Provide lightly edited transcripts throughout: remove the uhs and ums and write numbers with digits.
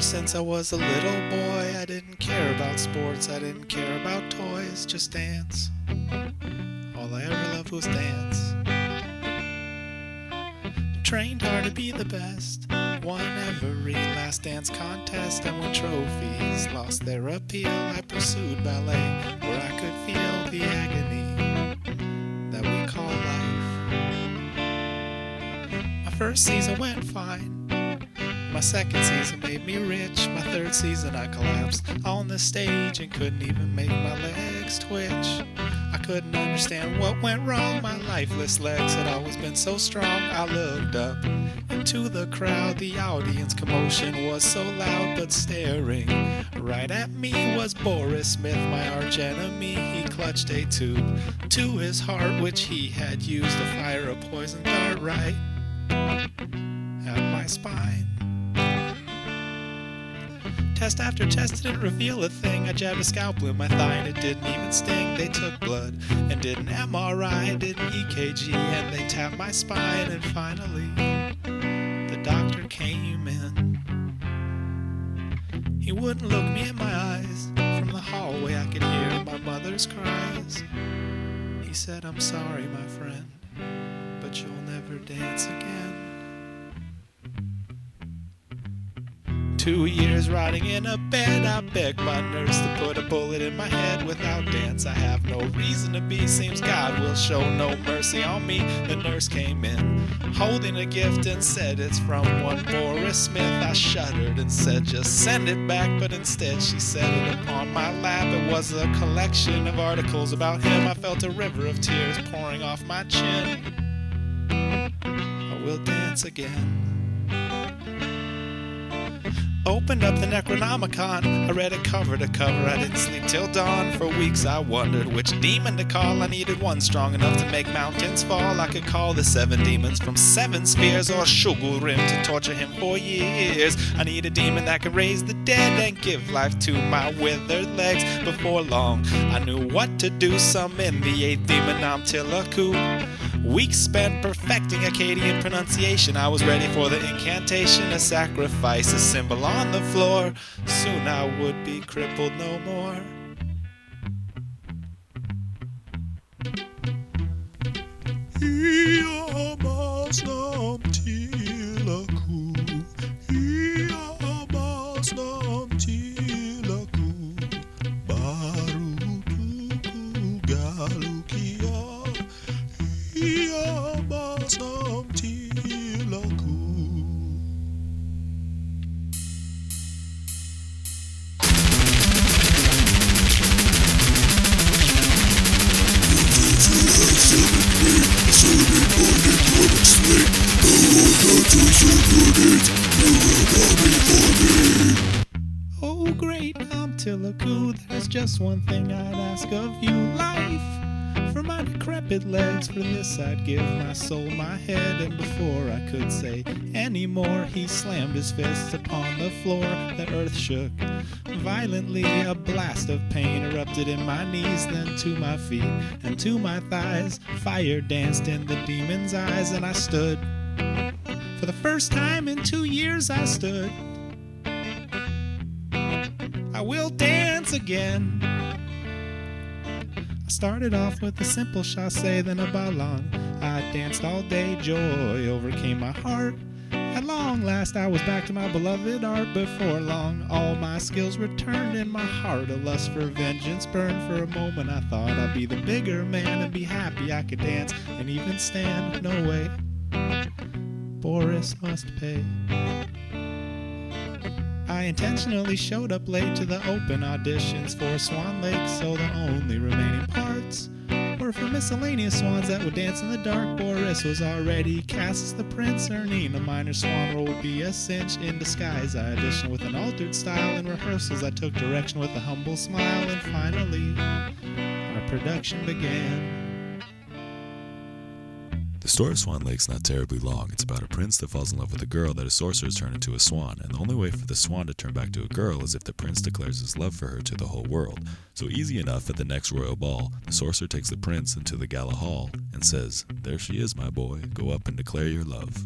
since I was a little boy, I didn't care about sports, I didn't care about toys, just dance. All I ever loved was dance. Trained hard to be the best, won every last dance contest and won trophies. Lost their appeal, I pursued ballet, where I could feel the agony that we call life. My first season went fine. My second season made me rich. My third season I collapsed on the stage and couldn't even make my legs twitch. I couldn't understand what went wrong. My lifeless legs had always been so strong. I looked up into the crowd. The audience commotion was so loud, but staring right at me was Boris Smith, my arch enemy. He clutched a tube to his heart, which he had used to fire a poison dart right at my spine. Test after test didn't reveal a thing. I jabbed a scalpel in my thigh and it didn't even sting. They took blood and did an MRI, did an EKG, and they tapped my spine. And finally, the doctor came in. He wouldn't look me in my eyes. From the hallway I could hear my mother's cries. He said, "I'm sorry, my friend, but you'll never dance again." 2 years rotting in a bed, I begged my nurse to put a bullet in my head. Without dance, I have no reason to be. Seems God will show no mercy on me. The nurse came in, holding a gift, and said it's from one Boris Smith. I shuddered and said, "Just send it back," but instead she set it upon my lap. It was a collection of articles about him. I felt a river of tears pouring off my chin. I will dance again. Opened up the Necronomicon, I read it cover to cover. I didn't sleep till dawn. For weeks I wondered which demon to call. I needed one strong enough to make mountains fall. I could call the 7 demons from 7 spheres, or Shugurim to torture him for years. I need a demon that could raise the dead and give life to my withered legs. Before long, I knew what to do. Summon the 8th demon, Namtilaku. Weeks spent perfecting Akkadian pronunciation. I was ready for the incantation, a sacrifice, a symbol on the floor. Soon I would be crippled no more. Oh, great Namtilaku, there's just one thing I'd ask of you. Life for my decrepit legs. For this I'd give my soul, my head. And before I could say any more, he slammed his fists upon the floor. The earth shook violently. A blast of pain erupted in my knees, then to my feet and to my thighs. Fire danced in the demon's eyes, and I stood. For the first time in 2 years I stood. I will dance again. I started off with a simple chassé, then a ballon. I danced all day, joy overcame my heart. At long last I was back to my beloved art. Before long all my skills returned, in my heart a lust for vengeance burned. For a moment I thought I'd be the bigger man and be happy I could dance and even stand. No way, Boris must pay. I intentionally showed up late to the open auditions for Swan Lake, so the only remaining parts were for miscellaneous swans that would dance in the dark. Boris was already cast as the prince. Earning a minor swan role would be a cinch. In disguise I auditioned with an altered style. In rehearsals I took direction with a humble smile. And finally our production began. The story of Swan Lake's not terribly long. It's about a prince that falls in love with a girl that a sorcerer's turned into a swan, and the only way for the swan to turn back to a girl is if the prince declares his love for her to the whole world. So easy enough, at the next royal ball, the sorcerer takes the prince into the gala hall and says, "There she is, my boy. Go up and declare your love."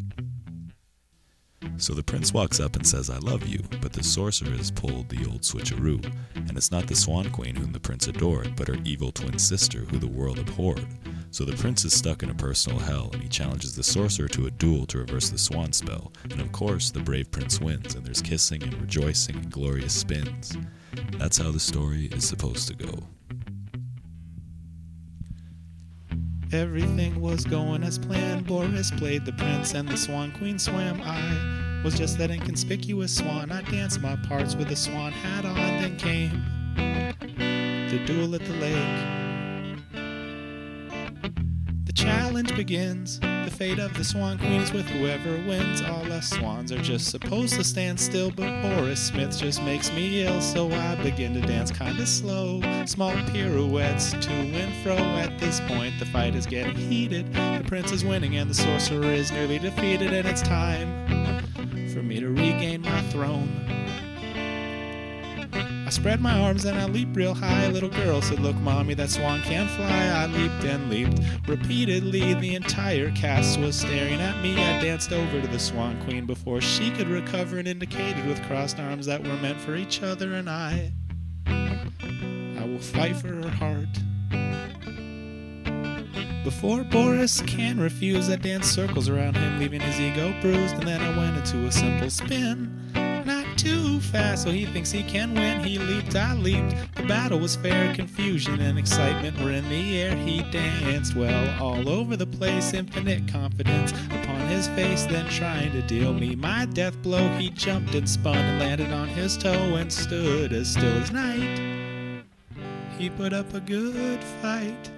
So the prince walks up and says, "I love you," but the sorcerer has pulled the old switcheroo, and it's not the Swan Queen whom the prince adored, but her evil twin sister who the world abhorred. So the prince is stuck in a personal hell, and he challenges the sorcerer to a duel to reverse the swan spell, and of course the brave prince wins, and there's kissing and rejoicing and glorious spins. That's how the story is supposed to go. Everything was going as planned. Boris played the prince and the Swan Queen swam. I was just that inconspicuous swan. I danced my parts with a swan hat on. Then came the duel at the lake. The challenge begins. The fate of the Swan Queen is with whoever wins. All us swans are just supposed to stand still, but Boris Smith just makes me ill. So I begin to dance kinda slow, small pirouettes to and fro. At this point the fight is getting heated. The prince is winning and the sorcerer is nearly defeated, and it's time for me to regain my throne. I spread my arms and I leaped real high. Little girl said, "Look, mommy, that swan can fly." I leaped and leaped repeatedly. The entire cast was staring at me. I danced over to the Swan Queen before she could recover and indicated with crossed arms that were meant for each other, and I will fight for her heart. Before Boris can refuse, I danced circles around him, leaving his ego bruised, and then I went into a simple spin. Not too fast, so he thinks he can win. He leaped, I leaped. The battle was fair. Confusion and excitement were in the air. He danced well all over the place. Infinite confidence upon his face. Then trying to deal me my death blow, he jumped and spun and landed on his toe and stood as still as night. He put up a good fight.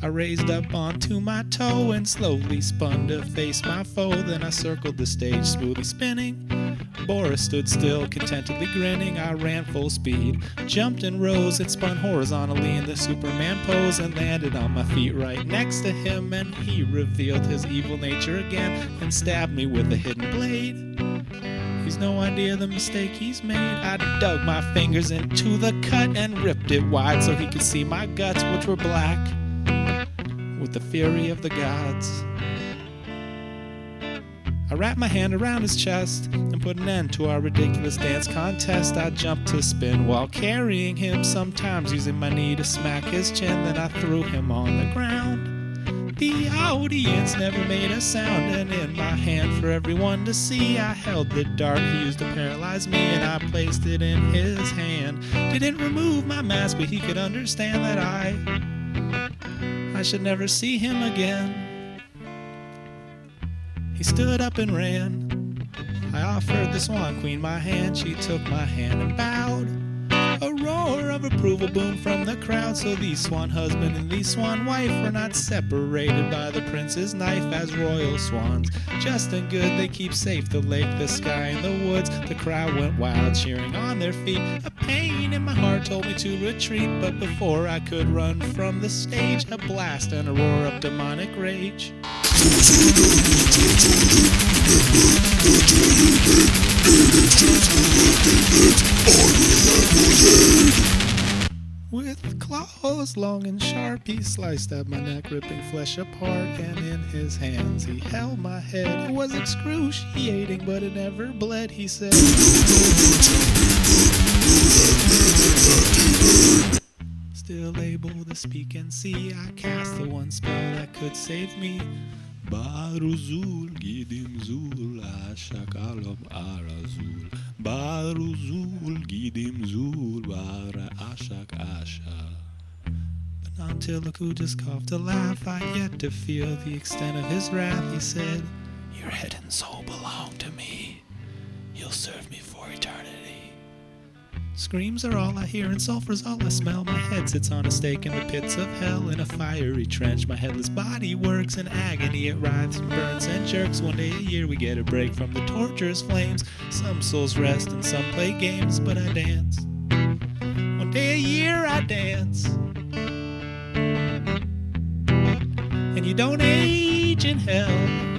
I raised up onto my toe and slowly spun to face my foe. Then I circled the stage, smoothly spinning. Boris stood still, contentedly grinning. I ran full speed, jumped and rose and spun horizontally in the Superman pose and landed on my feet right next to him. And he revealed his evil nature again and stabbed me with a hidden blade. He's no idea the mistake he's made. I dug my fingers into the cut and ripped it wide so he could see my guts, which were black with the fury of the gods. I wrapped my hand around his chest and put an end to our ridiculous dance contest. I jumped to spin while carrying him, sometimes using my knee to smack his chin. Then I threw him on the ground. The audience never made a sound, and in my hand for everyone to see, I held the dart he used to paralyze me, and I placed it in his hand. Didn't remove my mask, but he could understand that I should never see him again. He stood up and ran. I offered the Swan Queen my hand. She took my hand and bowed. A roar of approval boomed from the crowd. So the swan husband and the swan wife were not separated by the prince's knife. As royal swans, just and good, they keep safe the lake, the sky, and the woods. The crowd went wild, cheering on their feet. A pain in my heart told me to retreat, but before I could run from the stage, a blast and a roar of demonic rage. With claws long and sharp, he sliced at my neck, ripping flesh apart, and in his hands he held my head. It was excruciating, but it never bled, he said. Still able to speak and see, I cast the one spell that could save me. Baruzul gidim zul ashakalom arazul. Baruzul gidim zul bara ashak asha. But not until Laku just coughed a laugh, I yet to feel the extent of his wrath. He said, "Your head and soul belong to me. You'll serve me for eternity." Screams are all I hear and sulfur's all I smell. My head sits on a stake in the pits of hell. In a fiery trench my headless body works. In agony it writhes and burns and jerks. One day a year we get a break from the torture's flames. Some souls rest and some play games, but I dance. One day a year I dance. And you don't age in hell.